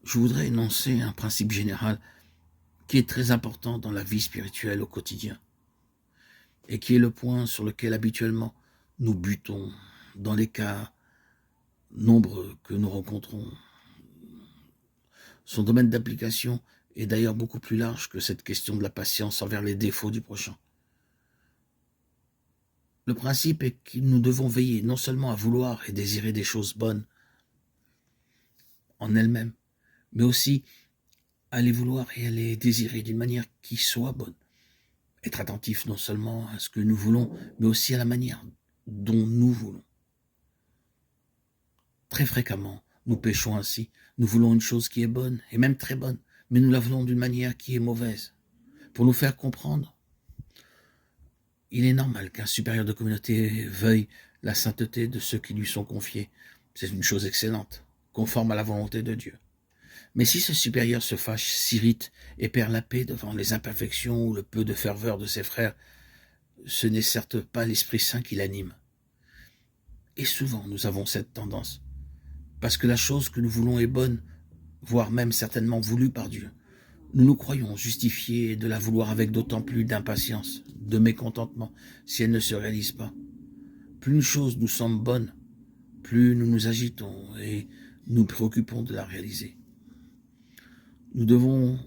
je voudrais énoncer un principe général qui est très important dans la vie spirituelle au quotidien et qui est le point sur lequel habituellement nous butons dans les cas nombreux que nous rencontrons. Son domaine d'application est d'ailleurs beaucoup plus large que cette question de la patience envers les défauts du prochain. Le principe est que nous devons veiller non seulement à vouloir et désirer des choses bonnes en elles-mêmes, mais aussi à les vouloir et à les désirer d'une manière qui soit bonne. Être attentif non seulement à ce que nous voulons, mais aussi à la manière dont nous voulons. Très fréquemment, nous péchons ainsi. Nous voulons une chose qui est bonne, et même très bonne, mais nous la voulons d'une manière qui est mauvaise. Pour nous faire comprendre, il est normal qu'un supérieur de communauté veuille la sainteté de ceux qui lui sont confiés. C'est une chose excellente, conforme à la volonté de Dieu. Mais si ce supérieur se fâche, s'irrite et perd la paix devant les imperfections ou le peu de ferveur de ses frères, ce n'est certes pas l'Esprit Saint qui l'anime. Et souvent nous avons cette tendance, parce que la chose que nous voulons est bonne, voire même certainement voulue par Dieu. Nous nous croyons justifiés de la vouloir avec d'autant plus d'impatience, de mécontentement, si elle ne se réalise pas. Plus une chose nous semble bonne, plus nous nous agitons et nous préoccupons de la réaliser. Nous devons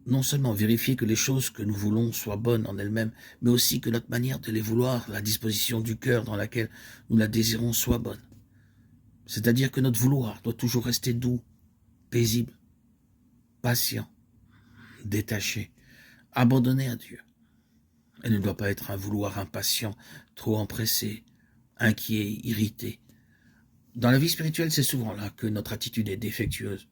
non seulement vérifier que les choses que nous voulons soient bonnes en elles-mêmes, mais aussi que notre manière de les vouloir, la disposition du cœur dans laquelle nous la désirons soit bonne. C'est-à-dire que notre vouloir doit toujours rester doux, paisible, patient, détaché, abandonné à Dieu. Elle ne doit pas être un vouloir impatient, trop empressé, inquiet, irrité. Dans la vie spirituelle, c'est souvent là que notre attitude est défectueuse.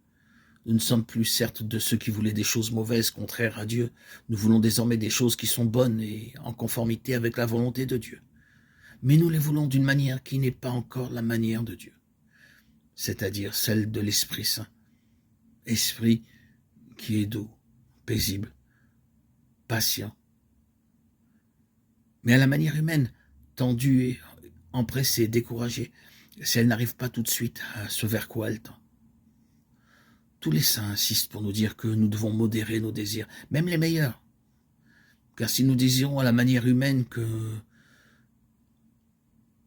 Nous ne sommes plus certes de ceux qui voulaient des choses mauvaises, contraires à Dieu. Nous voulons désormais des choses qui sont bonnes et en conformité avec la volonté de Dieu. Mais nous les voulons d'une manière qui n'est pas encore la manière de Dieu, c'est-à-dire celle de l'Esprit Saint. Esprit qui est doux, paisible, patient. Mais à la manière humaine, tendue et empressée, découragée, si elle n'arrive pas tout de suite à ce vers quoi elle tend. Tous les saints insistent pour nous dire que nous devons modérer nos désirs, même les meilleurs. Car si nous désirons à la manière humaine que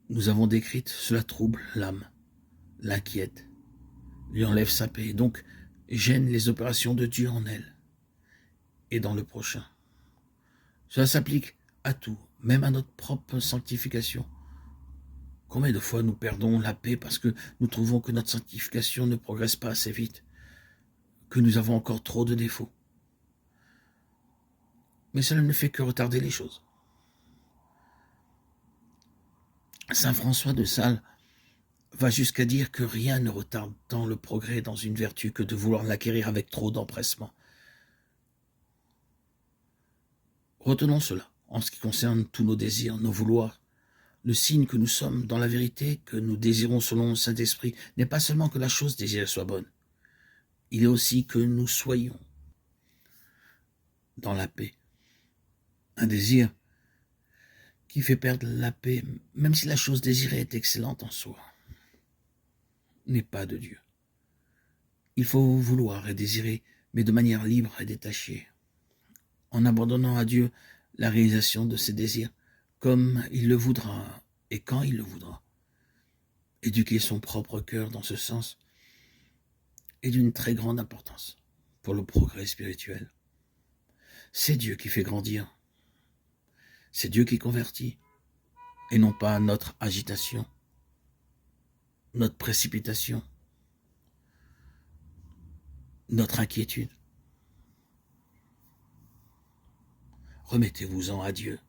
nous avons décrite, cela trouble l'âme, l'inquiète, lui enlève sa paix, et donc gêne les opérations de Dieu en elle et dans le prochain. Cela s'applique à tout, même à notre propre sanctification. Combien de fois nous perdons la paix parce que nous trouvons que notre sanctification ne progresse pas assez vite, que nous avons encore trop de défauts. Mais cela ne fait que retarder les choses. Saint François de Sales va jusqu'à dire que rien ne retarde tant le progrès dans une vertu que de vouloir l'acquérir avec trop d'empressement. Retenons cela en ce qui concerne tous nos désirs, nos vouloirs. Le signe que nous sommes dans la vérité, que nous désirons selon le Saint-Esprit, n'est pas seulement que la chose désirée soit bonne. Il est aussi que nous soyons dans la paix. Un désir qui fait perdre la paix, même si la chose désirée est excellente en soi, n'est pas de Dieu. Il faut vouloir et désirer, mais de manière libre et détachée, en abandonnant à Dieu la réalisation de ses désirs, comme il le voudra et quand il le voudra. Éduquer son propre cœur dans ce sens est d'une très grande importance pour le progrès spirituel. C'est Dieu qui fait grandir, c'est Dieu qui convertit, et non pas notre agitation, notre précipitation, notre inquiétude. Remettez-vous-en à Dieu.